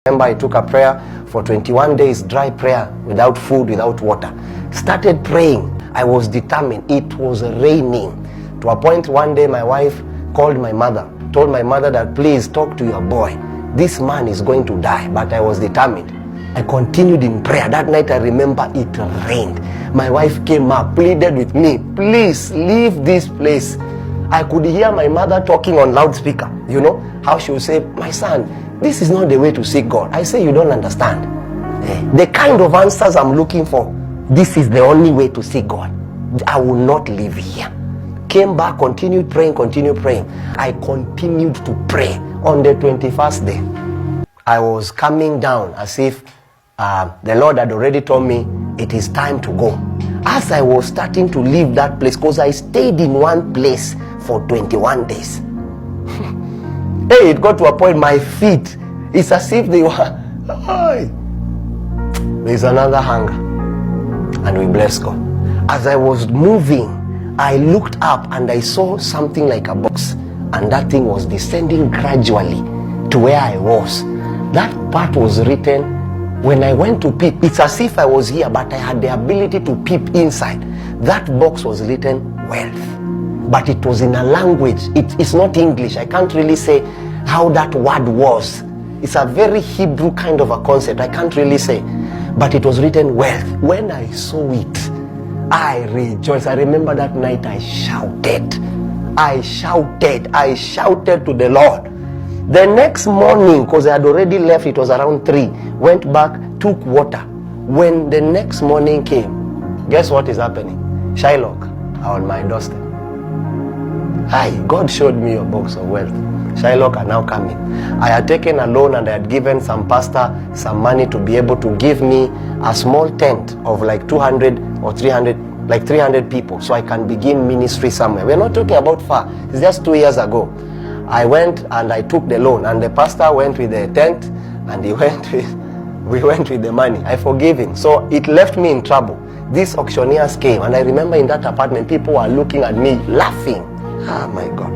Remember, I took a prayer for 21 days, dry prayer, without food, without water. Started praying. I was determined. It was raining. To a point one day my wife called my mother, told my mother that please talk to your boy. This man is going to die. But I was determined. I continued in prayer. That night I remember it rained. My wife came up, pleaded with me, please leave this place. I could hear my mother talking on loudspeaker. You know how she would say, my son, this is not the way to seek God. I say, you don't understand. The kind of answers I'm looking for, this is the only way to seek God. I will not live here. Came back, continued praying. I continued to pray. On the 21st day, I was coming down as if the Lord had already told me it is time to go. As I was starting to leave that place, because I stayed in one place for 21 days. Hey, it got to a point my feet, it's as if they were, there's another hunger. And we bless God. As I was moving, I looked up and I saw something like a box. And that thing was descending gradually to where I was. That part was written. When I went to peep, it's as if I was here, but I had the ability to peep inside. That box was written wealth. But it was in a language, it's not English. I can't really say how that word was. It's a very Hebrew kind of a concept. I can't really say. But it was written wealth. When I saw it, I rejoiced. I remember that night I shouted. I shouted to the Lord. The next morning, because I had already left, it was around 3, went back, took water. When the next morning came, guess what is happening? Shylock are on my doorstep. Hi, God showed me a box of wealth. Shylock are now coming. I had taken a loan and I had given some pastor some money to be able to give me a small tent of like 200 or 300, like 300 people, so I can begin ministry somewhere. We're not talking about far. It's just 2 years ago. I went and I took the loan, and the pastor went with the tent, and we went with the money. I forgave him. So it left me in trouble. These auctioneers came, and I remember in that apartment, people were looking at me, laughing. Ah, my God.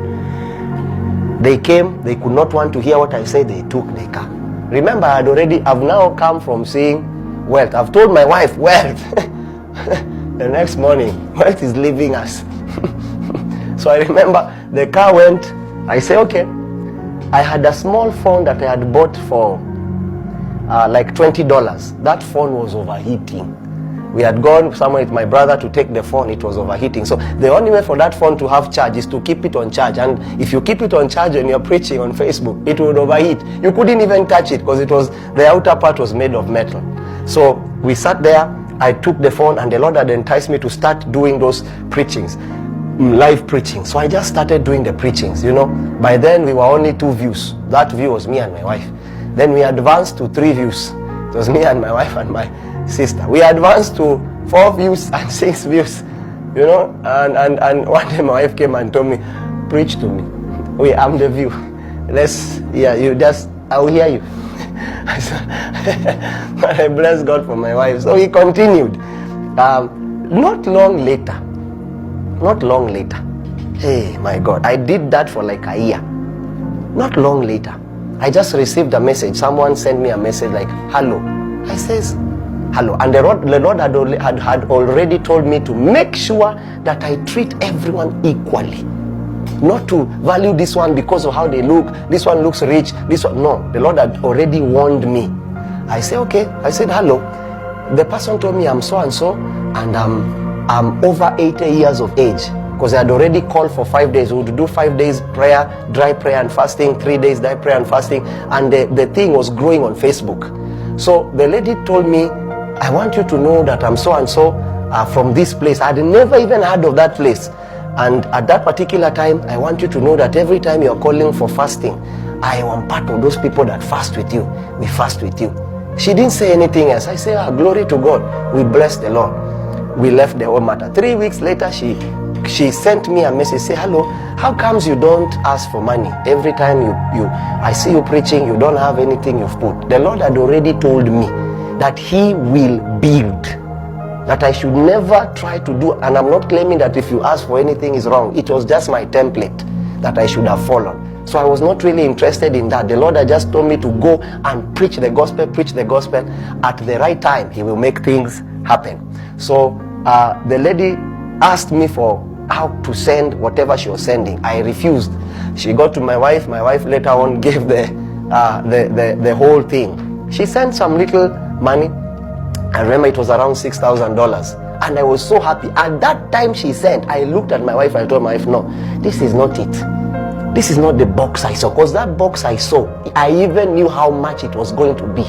They came, they could not want to hear what I said, they took the car. Remember, I've now come from seeing wealth. I've told my wife, wealth. The next morning, wealth is leaving us. So I remember the car went, I say, okay. I had a small phone that I had bought for like $20. That phone was overheating. We had gone somewhere with my brother to take the phone. It was overheating. So the only way for that phone to have charge is to keep it on charge. And if you keep it on charge when you're preaching on Facebook, it would overheat. You couldn't even touch it because the outer part was made of metal. So we sat there. I took the phone, and the Lord had enticed me to start doing those preachings, live preaching. So I just started doing the preachings, you know. By then we were only 2 views. That view was me and my wife. Then we advanced to 3 views. It was me and my wife and my sister. We advanced to 4 views and 6 views, you know. And one day my wife came and told me, preach to me. I'm the view. I will hear you. But I bless God for my wife. So he continued. Not long later, hey, my God, I did that for like a year. Not long later, I just received a message. Someone sent me a message like, hello. I says, hello. And the Lord had already told me to make sure that I treat everyone equally. Not to value this one because of how they look. This one looks rich. This one, no. The Lord had already warned me. I say, okay. I said, hello. The person told me I'm so and so, and I'm over 80 years of age, because I had already called for 5 days. We would do 5 days prayer, dry prayer and fasting, 3 days dry prayer and fasting, and the thing was growing on Facebook. So the lady told me, I want you to know that I'm so and so from this place. I had never even heard of that place. And at that particular time, I want you to know that every time you're calling for fasting, I am part of those people that fast with you. We fast with you. She didn't say anything else. I say, glory to God. We bless the Lord. We left the whole matter. 3 weeks later, she sent me a message, say, hello, how comes you don't ask for money? Every time I see you preaching, you don't have anything you've put. The Lord had already told me that he will build, that I should never try to do, and I'm not claiming that if you ask for anything is wrong. It was just my template that I should have followed. So I was not really interested in that. The Lord had just told me to go and preach the gospel. At the right time, He will make things happen. So the lady asked me for how to send whatever she was sending. I refused. She got to my wife. My wife later on gave the whole thing. She sent some little money. I remember it was around $6,000. And I was so happy. At that time she sent, I looked at my wife and I told my wife, no, this is not it. This is not the box I saw. Because that box I saw, I even knew how much it was going to be.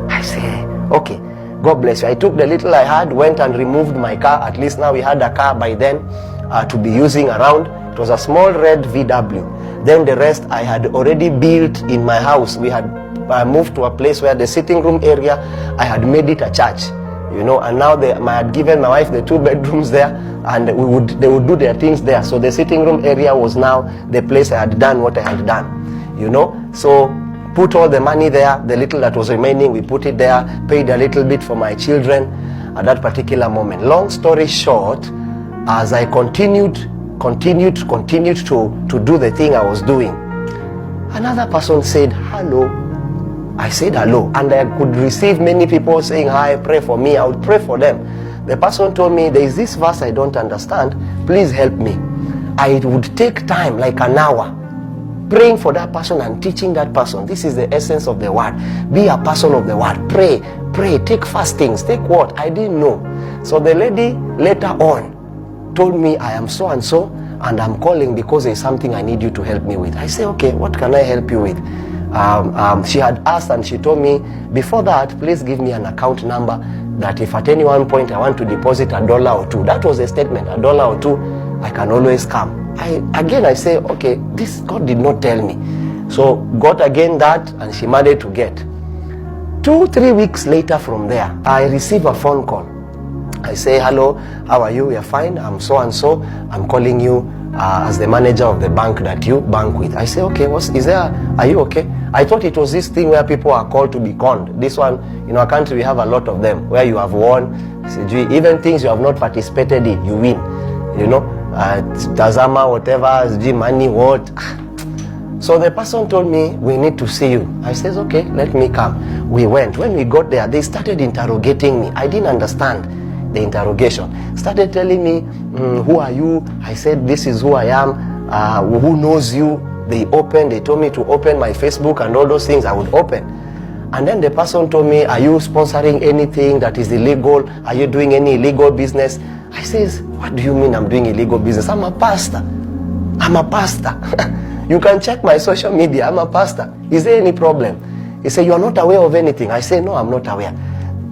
I said, okay, God bless you. I took the little I had, went and removed my car. At least now we had a car by then to be using around. It was a small red VW. Then the rest I had already built in my house. We had moved to a place where the sitting room area, I had made it a church. You know, and now I had given my wife the 2 bedrooms there, and they would do their things there. So the sitting room area was now the place I had done what I had done, you know. So put all the money there, the little that was remaining, we put it there, paid a little bit for my children at that particular moment. Long story short, as I continued to do the thing I was doing, another person said, hello. I said hello, and I could receive many people saying, hi, pray for me. I would pray for them. The person told me, there is this verse I don't understand, please help me. I would take time, like an hour, praying for that person and teaching that person. This is the essence of the word. Be a person of the word. Pray, take fastings, take what? I didn't know. So the lady later on told me, I am so and so, and I'm calling because there's something I need you to help me with. I say, okay, what can I help you with? She had asked and she told me, before that, please give me an account number that if at any one point I want to deposit $1 or $2, that was the statement, $1 or $2, I can always come. I say, okay, this God did not tell me. So got again that, and she managed to get. 2-3 weeks later from there, I receive a phone call. I say, hello, how are you? You're fine. I'm so and so. I'm calling you as the manager of the bank that you bank with. I say, okay, are you okay? I thought it was this thing where people are called to be conned. This one, in our country, we have a lot of them, where you have won, even things you have not participated in, you win. You know, Tazama, whatever, money, what. So the person told me, we need to see you. I says, okay, let me come. We went. When we got there, they started interrogating me. I didn't understand the interrogation. Started telling me, who are you? I said, this is who I am. Who knows you? They told me to open my Facebook and all those things I would open. And then the person told me, are you sponsoring anything that is illegal? Are you doing any illegal business? I says, what do you mean I'm doing illegal business? I'm a pastor. You can check my social media. I'm a pastor. Is there any problem? He said, you are not aware of anything. I say, no, I'm not aware.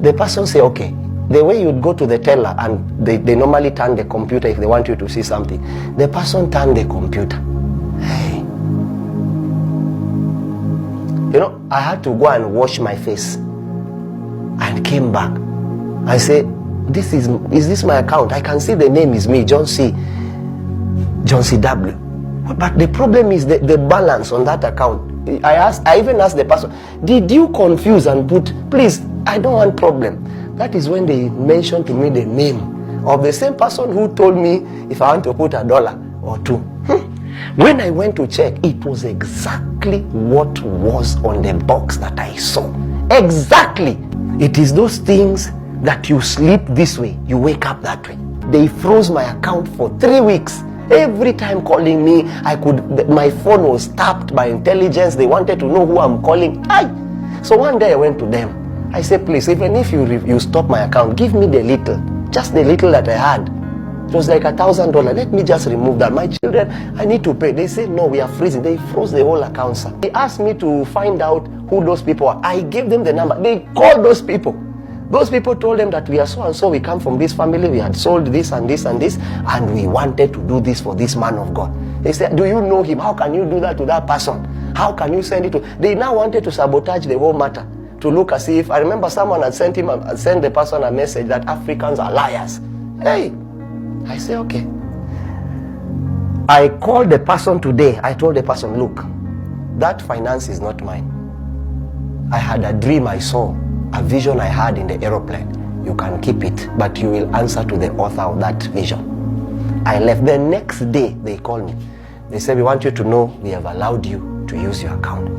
The person say, okay. The way you'd go to the teller, and they normally turn the computer if they want you to see something. The person turned the computer. Hey. You know, I had to go and wash my face and came back. I say, is this my account? I can see the name is me, John C. W. But the problem is the balance on that account. I even asked the person, did you confuse and put, please, I don't want problem. That is when they mentioned to me the name of the same person who told me if I want to put $1 or $2. When I went to check, it was exactly what was on the box that I saw. Exactly. It is those things that you sleep this way, you wake up that way. They froze my account for 3 weeks. Every time calling me, my phone was tapped by intelligence. They wanted to know who I'm calling. So one day I went to them. I said, please, even if you stop my account, give me the little, just the little that I had. It was like $1,000. Let me just remove that. My children, I need to pay. They said, no, we are freezing. They froze the whole account, sir. They asked me to find out who those people are. I gave them the number. They called those people. Those people told them that we are so and so, we come from this family, we had sold this and this and this, and we wanted to do this for this man of God. They said, do you know him? How can you do that to that person? How can you send it to... They now wanted to sabotage the whole matter, to look as if... I remember someone had sent the person a message that Africans are liars. Hey! I say, okay. I called the person today. I told the person, look, that finance is not mine. I had a dream I saw, a vision I had in the aeroplane. You can keep it, but you will answer to the author of that vision. I left. The next day, they called me. They said, we want you to know we have allowed you to use your account.